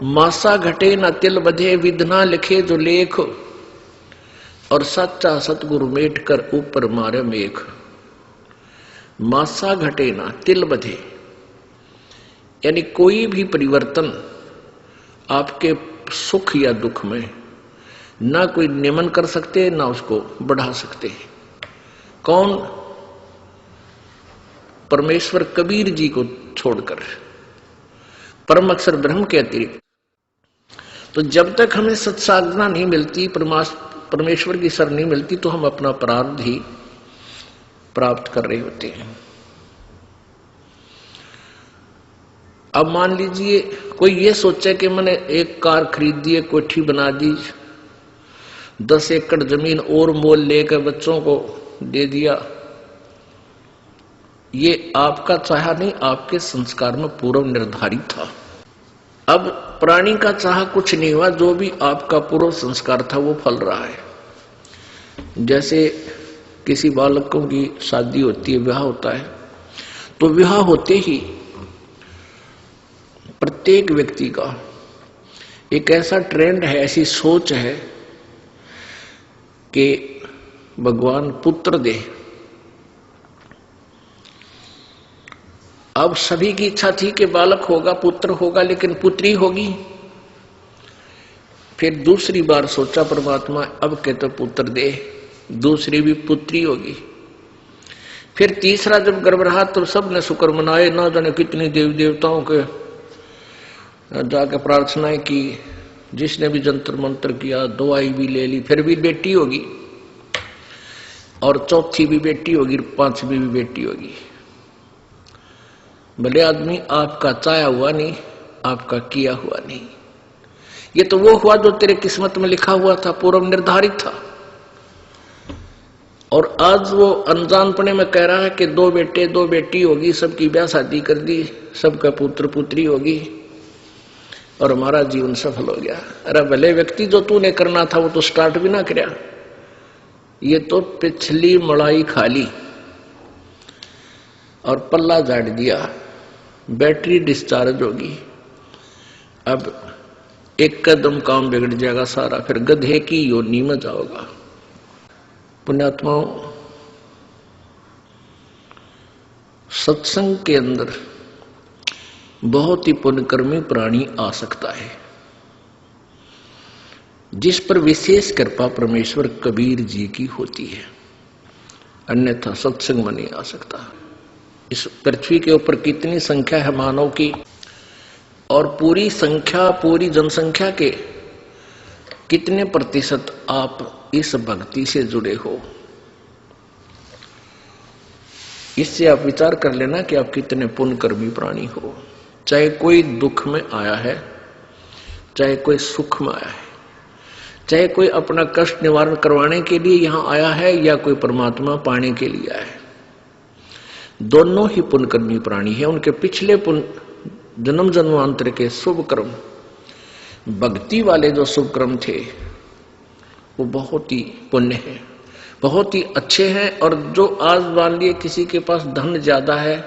मासा घटे न तिल बधे, विधना लिखे जो लेख, और सच्चा सतगुरु मेट कर ऊपर मारे मेघ। मासा घटे ना तिल बधे, यानी कोई भी परिवर्तन आपके सुख या दुख में ना कोई नियमन कर सकते ना उसको बढ़ा सकते। कौन? परमेश्वर कबीर जी को छोड़कर, परम अक्षर ब्रह्म के अतिरिक्त। तो जब तक हमें सत्साधना नहीं मिलती, परमेश्वर की शरण नहीं मिलती, तो हम अपना प्रारब्ध ही प्राप्त कर रहे होते हैं। अब मान लीजिए कोई ये सोचे कि मैंने एक कार खरीद दी, एक कोठी बना दी, 10 एकड़ जमीन और मोल लेकर बच्चों को दे दिया, ये आपका चाहा नहीं, आपके संस्कार में पूर्व निर्धारित था। अब प्राणी का चाह कुछ नहीं हुआ, जो भी आपका पूर्व संस्कार था वो फल रहा है। जैसे किसी बालकों की शादी होती है, विवाह होता है, तो विवाह होते ही प्रत्येक व्यक्ति का एक ऐसा ट्रेंड है, ऐसी सोच है कि भगवान पुत्र दे। अब सभी की इच्छा थी कि बालक होगा, पुत्र होगा, लेकिन पुत्री होगी। फिर दूसरी बार सोचा परमात्मा, अब कहते पुत्र दे, दूसरी भी पुत्री होगी। फिर तीसरा जब गर्भ रहा तो सब ने शुक्र मनाए, ना जाने कितनी देवी देवताओं के जाके प्रार्थनाएं की, जिसने भी जंतर मंत्र किया, दवाई भी ले ली, फिर भी बेटी होगी, और चौथी भी बेटी होगी, 5वीं भी बेटी होगी। भले आदमी, आपका चाया हुआ नहीं, आपका किया हुआ नहीं। ये तो वो हुआ जो तेरे किस्मत में लिखा हुआ था, पूर्व निर्धारित था। और आज वो अनजानपने में कह रहा है कि 2 बेटे 2 बेटी होगी, सबकी ब्याह शादी कर दी, सबका पुत्र पुत्री होगी और हमारा जीवन सफल हो गया। अरे भले व्यक्ति, जो तूने करना था वो तो स्टार्ट भी ना किया, ये तो पिछली मलाई खाली और पल्ला झाड़ दिया, बैटरी डिस्चार्ज होगी। अब एक कदम काम बिगड़ जाएगा सारा, फिर गधे की योनि में जाओगा। पुण्यात्माओं, सत्संग के अंदर बहुत ही पुण्यकर्मी प्राणी आ सकता है, जिस पर विशेष कृपा परमेश्वर कबीर जी की होती है, अन्यथा सत्संग में नहीं आ सकता। इस पृथ्वी के ऊपर कितनी संख्या है मानव की, और पूरी संख्या, पूरी जनसंख्या के कितने प्रतिशत आप इस भक्ति से जुड़े हो, इससे आप विचार कर लेना कि आप कितने पुण्यकर्मी प्राणी हो। चाहे कोई दुख में आया है, चाहे कोई सुख में आया है, चाहे कोई अपना कष्ट निवारण करवाने के लिए यहां आया है, या कोई परमात्मा पाने के लिए आया है, दोनों ही पुण्यकर्मी प्राणी है। उनके पिछले जन्म जन्मांतर के शुभ कर्म, भक्ति वाले जो शुभ कर्म थे, वो बहुत ही पुण्य है, बहुत ही अच्छे हैं। और जो आज मान लिए किसी के पास धन ज्यादा है,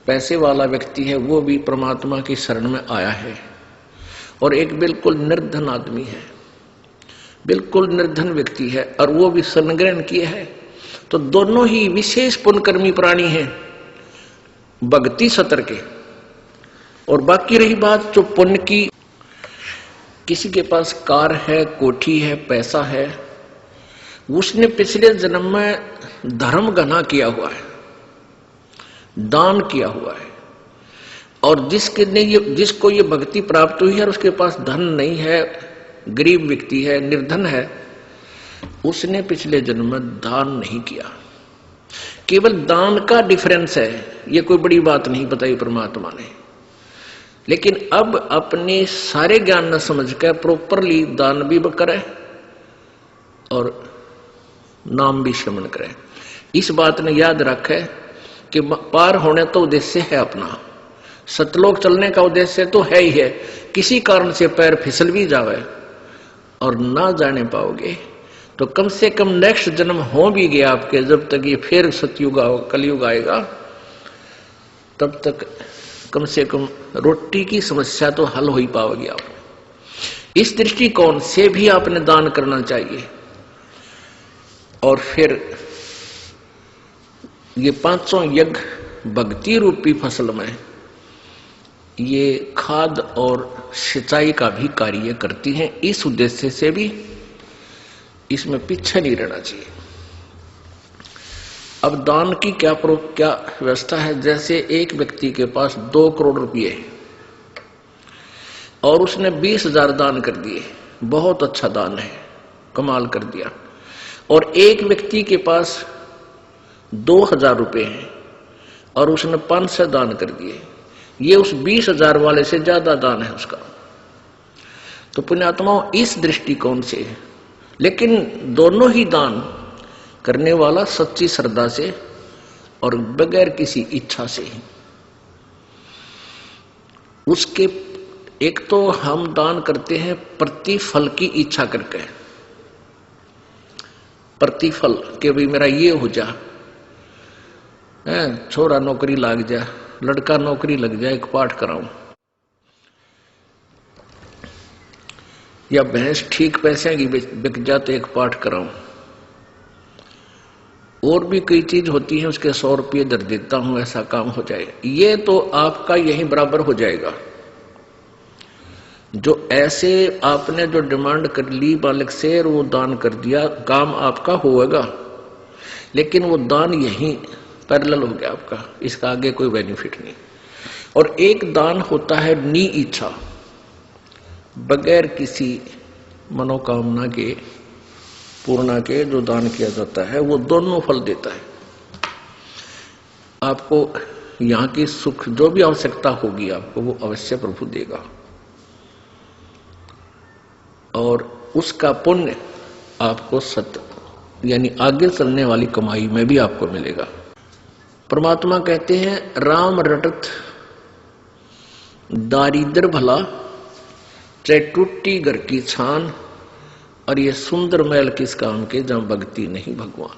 पैसे वाला व्यक्ति है, वो भी परमात्मा की शरण में आया है, और एक बिल्कुल निर्धन आदमी है, बिल्कुल निर्धन व्यक्ति है, और वो भी शरण ग्रहण किया है, तो दोनों ही विशेष पुण्यकर्मी प्राणी हैं भक्ति सतर के। और बाकी रही बात जो पुण्य की, किसी के पास कार है, कोठी है, पैसा है, उसने पिछले जन्म में धर्म घना किया हुआ है, दान किया हुआ है, और जिसको ये भक्ति प्राप्त हुई है और उसके पास धन नहीं है, गरीब व्यक्ति है, निर्धन है, उसने पिछले जन्म में दान नहीं किया। केवल दान का डिफरेंस है, ये कोई बड़ी बात नहीं बताई परमात्मा ने। लेकिन अब अपने सारे ज्ञान न समझ कर प्रॉपरली दान भी करे और नाम भी श्रवण करे। इस बात ने याद रखे कि पार होने तो उद्देश्य है अपना, सतलोक चलने का उद्देश्य तो है ही है। किसी कारण से पैर फिसल भी जावे और ना जाने पाओगे तो कम से कम नेक्स्ट जन्म हो भी गया आपके, जब तक ये फिर सतयुग कलयुग आएगा, तब तक कम से कम रोटी की समस्या तो हल हो ही पाओगे आप। इस दृष्टिकोण से भी आपने दान करना चाहिए। और फिर ये पांचों यज्ञ भक्ति रूपी फसल में ये खाद और सिंचाई का भी कार्य करती हैं। इस उद्देश्य से भी इसमें पीछे नहीं रहना चाहिए। अब दान की क्या व्यवस्था है। जैसे एक व्यक्ति के पास 2 करोड़ रुपये है और उसने 20,000 दान कर दिए, बहुत अच्छा दान है, कमाल कर दिया। और एक व्यक्ति के पास 2,000 रुपये हैं और उसने 500 दान कर दिए, ये उस 20,000 वाले से ज्यादा दान है उसका। तो पुण्यात्माओं, इस दृष्टिकोण से, लेकिन दोनों ही दान करने वाला सच्ची श्रद्धा से और बगैर किसी इच्छा से ही। उसके एक तो हम दान करते हैं प्रतिफल की इच्छा करके, प्रतिफल के भी मेरा ये हो जा, छोरा नौकरी लग जा, लड़का नौकरी लग जाए, एक पाठ कराऊं, या भैंस ठीक पैसे की बिक जा तो एक पाठ कराऊं, और भी कई चीज होती है, उसके 100 रुपये दर देता हूं, ऐसा काम हो जाए। ये तो आपका यही बराबर हो जाएगा। जो ऐसे आपने जो डिमांड कर ली बालक से और वो दान कर दिया, काम आपका होगा, लेकिन वो दान यही पैरेलल हो गया आपका, इसका आगे कोई बेनिफिट नहीं। और एक दान होता है नी इच्छा, बगैर किसी मनोकामना के पूर्णा के जो दान किया जाता है, वो दोनों फल देता है। आपको यहाँ की सुख जो भी आवश्यकता होगी आपको, वो अवश्य प्रभु देगा और उसका पुण्य आपको सत्य यानी आगे चलने वाली कमाई में भी आपको मिलेगा। परमात्मा कहते हैं, राम रटत दारिद्र भला, चाहे टूटी घर की छान, और ये सुंदर महल किस काम के जहां भक्ति नहीं भगवान।